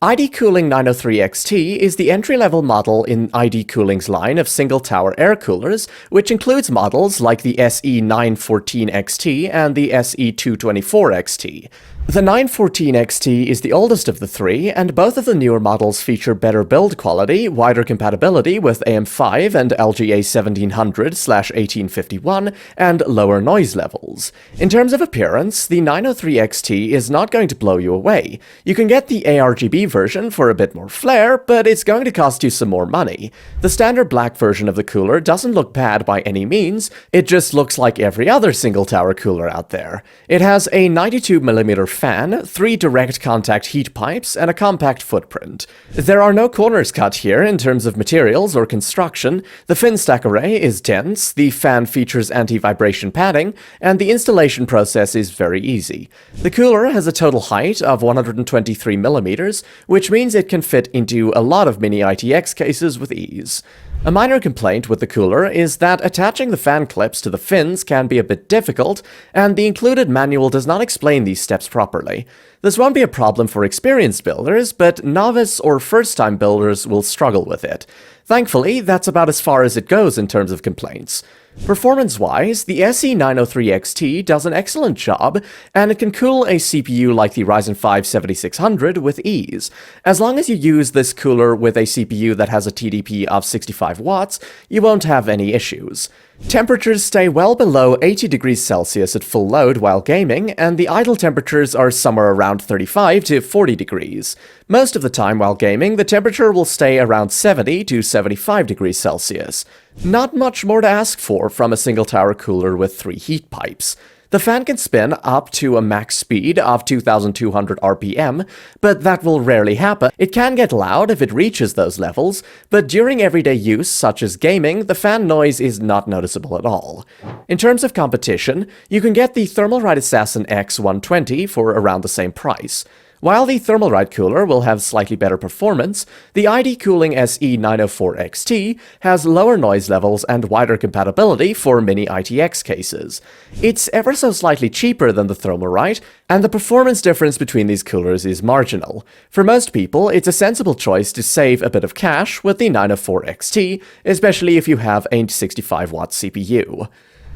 ID Cooling 903XT is the entry-level model in ID Cooling's line of single-tower air coolers, which includes models like the SE914XT and the SE224XT. The 914XT is the oldest of the three, and both of the newer models feature better build quality, wider compatibility with AM5 and LGA 1700/1851, and lower noise levels. In terms of appearance, the 903XT is not going to blow you away. You can get the ARGB version for a bit more flair, but it's going to cost you some more money. The standard black version of the cooler doesn't look bad by any means, it just looks like every other single-tower cooler out there. It has a 92mm fan, 3 direct contact heat pipes, and a compact footprint. There are no corners cut here in terms of materials or construction, the fin stack array is dense, the fan features anti-vibration padding, and the installation process is very easy. The cooler has a total height of 123mm, which means it can fit into a lot of mini ITX cases with ease. A minor complaint with the cooler is that attaching the fan clips to the fins can be a bit difficult, and the included manual does not explain these steps properly. This won't be a problem for experienced builders, but novice or first-time builders will struggle with it. Thankfully, that's about as far as it goes in terms of complaints. Performance-wise, the SE903XT does an excellent job, and it can cool a CPU like the Ryzen 5 7600 with ease. As long as you use this cooler with a CPU that has a TDP of 65 watts, you won't have any issues. Temperatures stay well below 80 degrees Celsius at full load while gaming, and the idle temperatures are somewhere around 35 to 40 degrees. Most of the time while gaming, the temperature will stay around 70 to 75 degrees Celsius. Not much more to ask for from a single-tower cooler with 3 heat pipes. The fan can spin up to a max speed of 2,200 RPM, but that will rarely happen. It can get loud if it reaches those levels, but during everyday use, such as gaming, the fan noise is not noticeable at all. In terms of competition, you can get the Thermalright Assassin X120 for around the same price. While the Thermalright cooler will have slightly better performance, the ID Cooling SE904XT has lower noise levels and wider compatibility for mini ITX cases. It's ever so slightly cheaper than the Thermalright, and the performance difference between these coolers is marginal. For most people, it's a sensible choice to save a bit of cash with the 904XT, especially if you have a 65-watt CPU.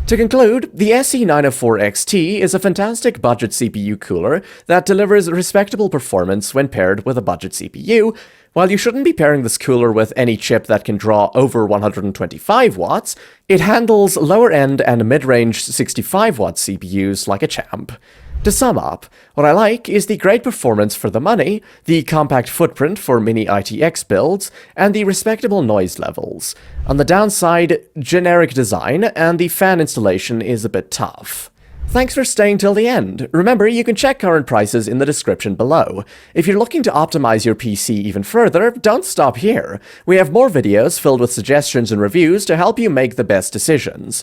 To conclude, the SE904XT is a fantastic budget CPU cooler that delivers respectable performance when paired with a budget CPU. While you shouldn't be pairing this cooler with any chip that can draw over 125 watts, it handles lower-end and mid-range 65-watt CPUs like a champ. To sum up, what I like is the great performance for the money, the compact footprint for mini ITX builds, and the respectable noise levels. On the downside, generic design, and the fan installation is a bit tough. Thanks for staying till the end. Remember, you can check current prices in the description below. If you're looking to optimize your PC even further, don't stop here. We have more videos filled with suggestions and reviews to help you make the best decisions.